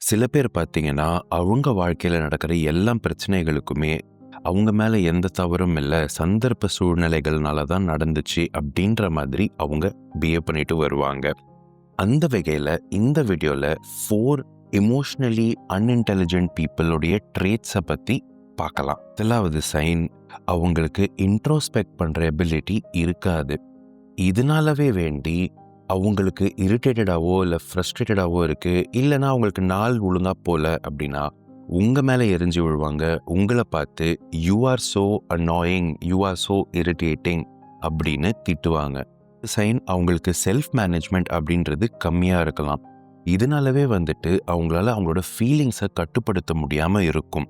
சில பேர் பார்த்தீங்கன்னா, அவங்க வாழ்க்கையில நடக்கிற எல்லா பிரச்சனைகளுக்குமே, அவங்க மேல எந்த தவறும் இல்ல. சந்தர்ப்ப சூழ்நிலைகள்னால தான் நடந்துச்சு அப்படின்ற மாதிரி அவங்க பிஹேவ் பண்ணிட்டு வருவாங்க. அந்த வகையில இந்த வீடியோல 4 எமோஷனலி அன்இன்டெலிஜென்ட் பீப்பிளுடைய ட்ரேட்ஸ பத்தி பார்க்கலாம். முதலாவது சைன், அவங்களுக்கு இன்ட்ரோஸ்பெக்ட் பண்ற எபிலிட்டி இருக்காது. இதனாலவே வேண்டி அவங்களுக்கு இரிட்டேட்டடாவோ இல்லை ஃப்ரஸ்ட்ரேட்டடாவோ இருக்குது, இல்லைன்னா அவங்களுக்கு நாள் ஒழுங்கா போல அப்படின்னா உங்கள் மேலே எரிஞ்சு விழுவாங்க. உங்களை பார்த்து you are so annoying, you are so irritating அப்படின்னு திட்டுவாங்க. சைன், அவங்களுக்கு செல்ஃப் மேனேஜ்மெண்ட் அப்படின்றது கம்மியாக இருக்கலாம். இதனாலவே வந்துட்டு அவங்களால அவங்களோட ஃபீலிங்ஸை கட்டுப்படுத்த முடியாமல் இருக்கும்.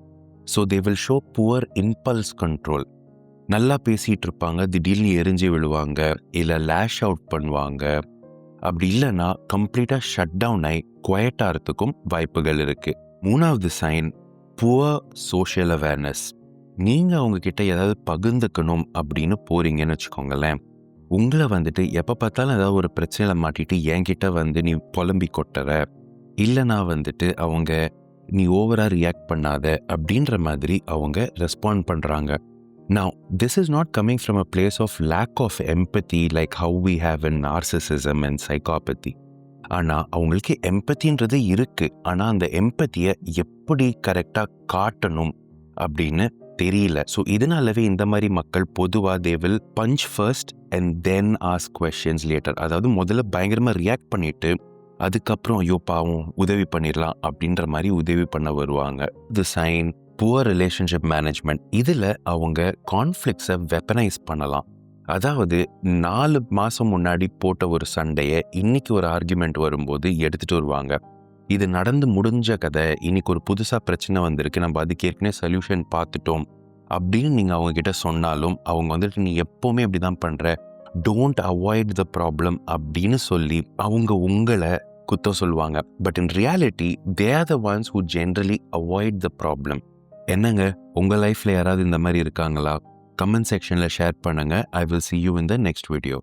So they will show poor impulse control. நல்லா பேசிகிட்டு இருப்பாங்க, திடீர்னு எரிஞ்சு விழுவாங்க, இல்லை லேஷ் அவுட் பண்ணுவாங்க. அப்படி இல்லைன்னா கம்ப்ளீட்டாக ஷட் டவுன் ஆகி குவைட்டாகிறதுக்கும் வாய்ப்புகள் இருக்குது. மூணாவது சைன், புவர் சோஷியல் அவேர்னஸ். நீங்கள் அவங்கக்கிட்ட ஏதாவது பகிர்ந்துக்கணும் அப்படின்னு போகிறீங்கன்னு வச்சுக்கோங்களேன், உங்களை வந்துட்டு எப்போ பார்த்தாலும் ஏதாவது ஒரு பிரச்சனையில் மாட்டிட்டு என்கிட்ட வந்து நீ புலம்பி கொட்டுற, இல்லைனா வந்துட்டு அவங்க நீ ஓவராக ரியாக்ட் பண்ணாத அப்படின்ற மாதிரி அவங்க ரெஸ்பாண்ட் பண்ணுறாங்க. Now, this is not coming from a place of lack of empathy like how we have in narcissism and psychopathy. ஆனால் அவங்களுக்கு எம்பத்தின்றது இருக்குது. ஆனால் அந்த எம்பத்தியை எப்படி கரெக்டாக காட்டணும் அப்படின்னு தெரியல. ஸோ இதனாலவே இந்த மாதிரி மக்கள் பொதுவாக they will punch first and then ask questions later. அதாவது முதல்ல பயங்கரமாக ரியாக்ட் பண்ணிட்டு அதுக்கப்புறம் ஐயோ பாவம் உதவி பண்ணிடலாம் அப்படின்ற மாதிரி உதவி பண்ண வருவாங்க. இது சைன், புவர் ரிலேஷன்ஷிப் மேனேஜ்மெண்ட். இதில் அவங்க கான்ஃப்ளிக்ஸை வெப்பனைஸ் பண்ணலாம். அதாவது 4 மாதம் முன்னாடி போட்ட ஒரு சண்டையை இன்னைக்கு ஒரு ஆர்குமெண்ட் வரும்போது எடுத்துகிட்டு வருவாங்க. இது நடந்து முடிஞ்ச கதை, இன்னைக்கு ஒரு புதுசாக பிரச்சனை வந்திருக்கு, நம்ம அதுக்கு ஏற்கனவே சொல்யூஷன் பார்த்துட்டோம் அப்படின்னு நீங்கள் அவங்கக்கிட்ட சொன்னாலும் அவங்க வந்துட்டு நீ எப்போவுமே இப்படி தான் பண்ணுற, டோன்ட் அவாய்ட் த ப்ராப்ளம் அப்படின்னு சொல்லி அவங்க உங்களை குத்தம் சொல்லுவாங்க. But in reality they are the ones who generally avoid the problem. என்னங்க, உங்கள் லைஃப்பில் யாராவது இந்த மாதிரி இருக்காங்களா? கமெண்ட் செக்ஷனில் ஷேர் பண்ணுங்கள். I will see you in the next video.